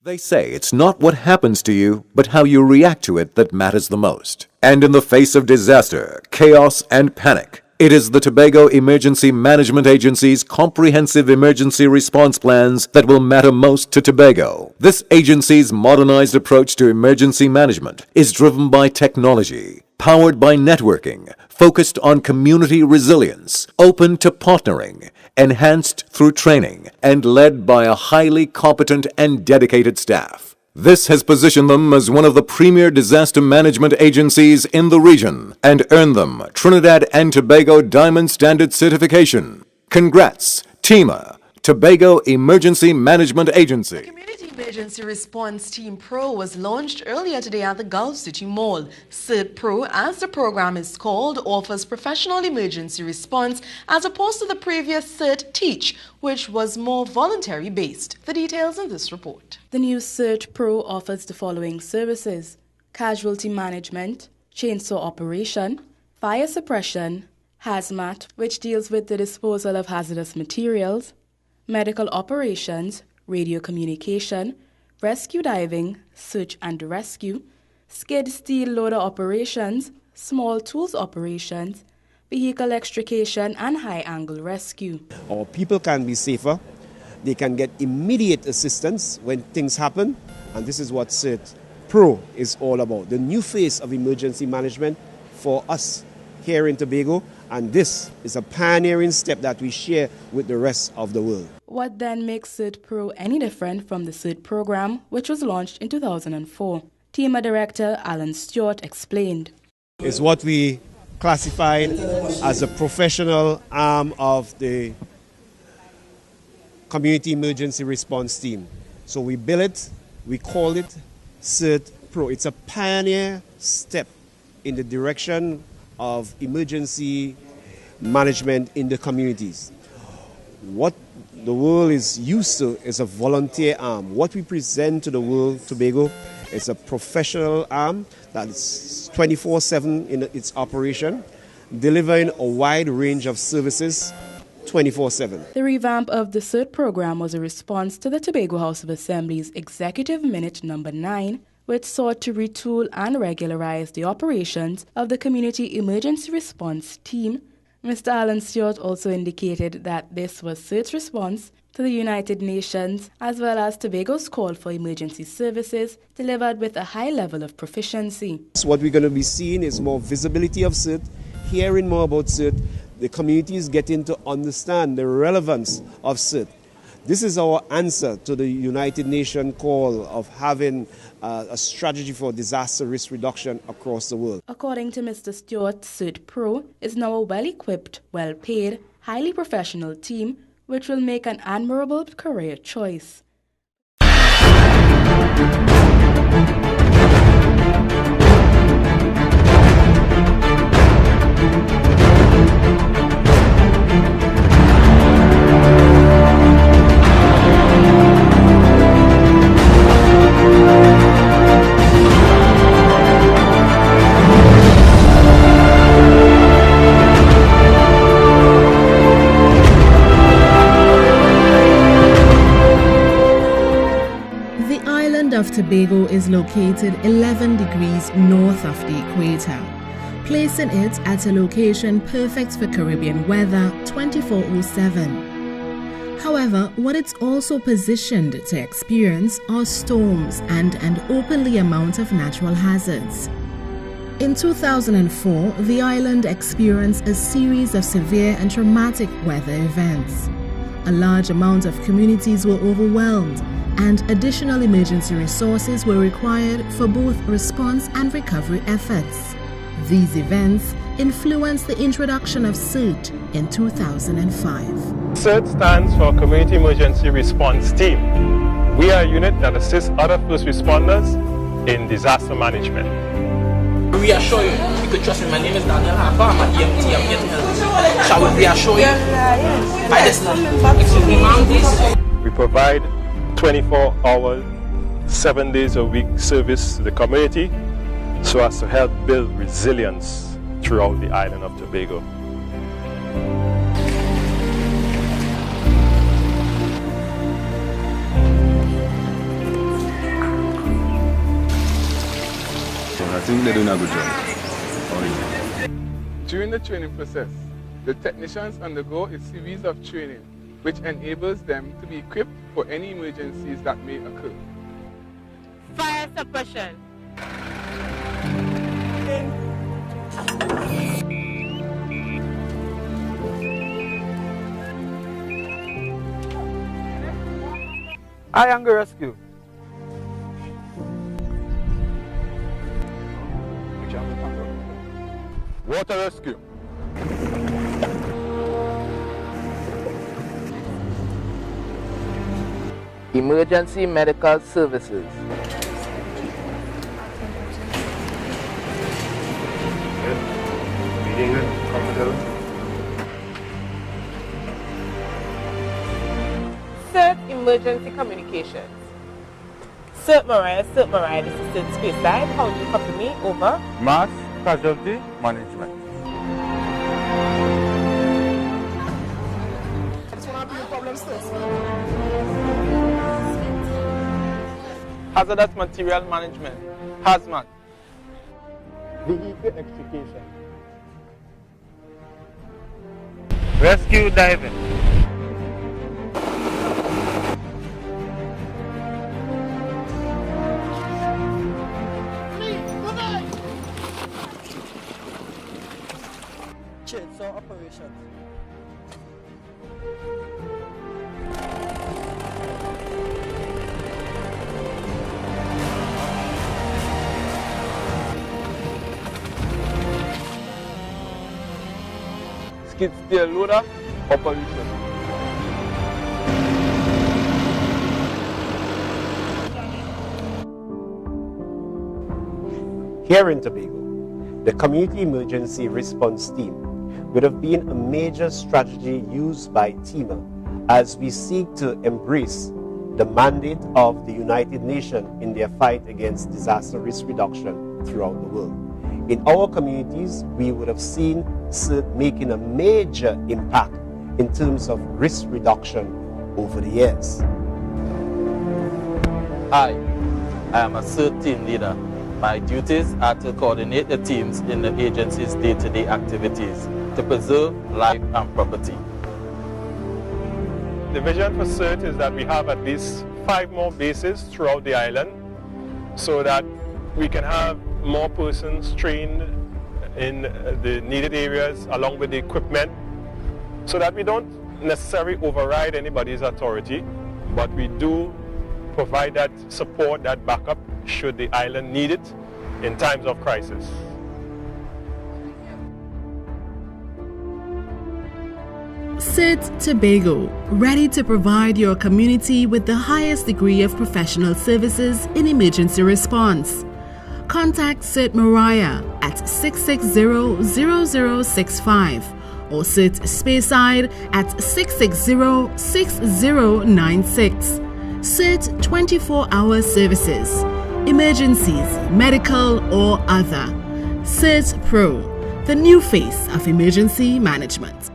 They say it's not what happens to you, but how you react to it that matters the most. And in the face of disaster, chaos, and panic, it is the Tobago Emergency Management Agency's comprehensive emergency response plans that will matter most to Tobago. This agency's modernized approach to emergency management is driven by technology, powered by networking, focused on community resilience, open to partnering, enhanced through training, and led by a highly competent and dedicated staff. This has positioned them as one of the premier disaster management agencies in the region and earned them Trinidad and Tobago Diamond Standard certification. Congrats, TEMA, Tobago Emergency Management Agency. Emergency Response Team Pro was launched earlier today at the Gulf City Mall. CERT Pro, as the program is called, offers professional emergency response as opposed to the previous CERT Teach, which was more voluntary based. The details in this report. The new CERT Pro offers the following services: casualty management, chainsaw operation, fire suppression, hazmat, which deals with the disposal of hazardous materials, medical operations, radio communication, rescue diving, search and rescue, skid steel loader operations, small tools operations, vehicle extrication and high-angle rescue. Our people can be safer, they can get immediate assistance when things happen, and this is what CERT Pro is all about. The new face of emergency management for us here in Tobago, and this is a pioneering step that we share with the rest of the world. What then makes CERT Pro any different from the CERT program, which was launched in 2004? TEMA Director Alan Stewart explained. It's what we classified as a professional arm of the Community Emergency Response Team. So we bill it, we call it CERT Pro. It's a pioneer step in the direction of emergency management in the communities. What the world is used to is a volunteer arm. What we present to the world, Tobago, is a professional arm that is 24/7 in its operation, delivering a wide range of services 24/7. The revamp of the CERT program was a response to the Tobago House of Assembly's Executive Minute No. 9, which sought to retool and regularize the operations of the Community Emergency Response Team. Mr. Alan Stewart also indicated that this was CERT's response to the United Nations as well as Tobago's call for emergency services delivered with a high level of proficiency. So what we're going to be seeing is more visibility of CERT, hearing more about CERT, the communities getting to understand the relevance of CERT. This is our answer to the United Nations call of having a strategy for disaster risk reduction across the world. According to Mr. Stewart, CERT Pro is now a well-equipped, well-paid, highly professional team which will make an admirable career choice. Of Tobago is located 11 degrees north of the equator, placing it at a location perfect for Caribbean weather 24/7. However, what it's also positioned to experience are storms and an openly amount of natural hazards. In 2004, the island experienced a series of severe and traumatic weather events. A large amount of communities were overwhelmed, and additional emergency resources were required for both response and recovery efforts. These events influenced the introduction of CERT in 2005. CERT stands for Community Emergency Response Team. We are a unit that assists other first responders in disaster management. Reassure you, you can trust me. My name is Daniel Harper. I'm at EMT. I'm here to help. Shall we reassure you? By this now. Excuse me, ma'am, please. We provide 24-hour, 7 days a week service to the community so as to help build resilience throughout the island of Tobago. they're doing a good job. During the training process, the technicians undergo a series of training which enables them to be equipped for any emergencies that may occur. Fire suppression. Iron rescue. Water rescue. Emergency medical services. CERT emergency communications. CERT Mariah, this is CERT Speyside. How do you copy me? Over. Mass casualty management. Hazardous material management, hazmat. Vehicle extrication. Rescue diving. Chainsaw operations. Skid steer loader operation. Here in Tobago, the Community Emergency Response Team would have been a major strategy used by TEMA as we seek to embrace the mandate of the United Nations in their fight against disaster risk reduction throughout the world. In our communities, we would have seen CERT making a major impact in terms of risk reduction over the years. Hi, I am a CERT team leader. My duties are to coordinate the teams in the agency's day-to-day activities to preserve life and property. The vision for CERT is that we have at least 5 more bases throughout the island so that we can have more persons trained in the needed areas along with the equipment so that we don't necessarily override anybody's authority, but we do provide that support, that backup, should the island need it in times of crisis. CERT Tobago, ready to provide your community with the highest degree of professional services in emergency response. Contact CERT Mariah at 660-0065 or CERT Speyside at 660-6096. CERT 24-hour services, emergencies, medical or other. CERT Pro, the new face of emergency management.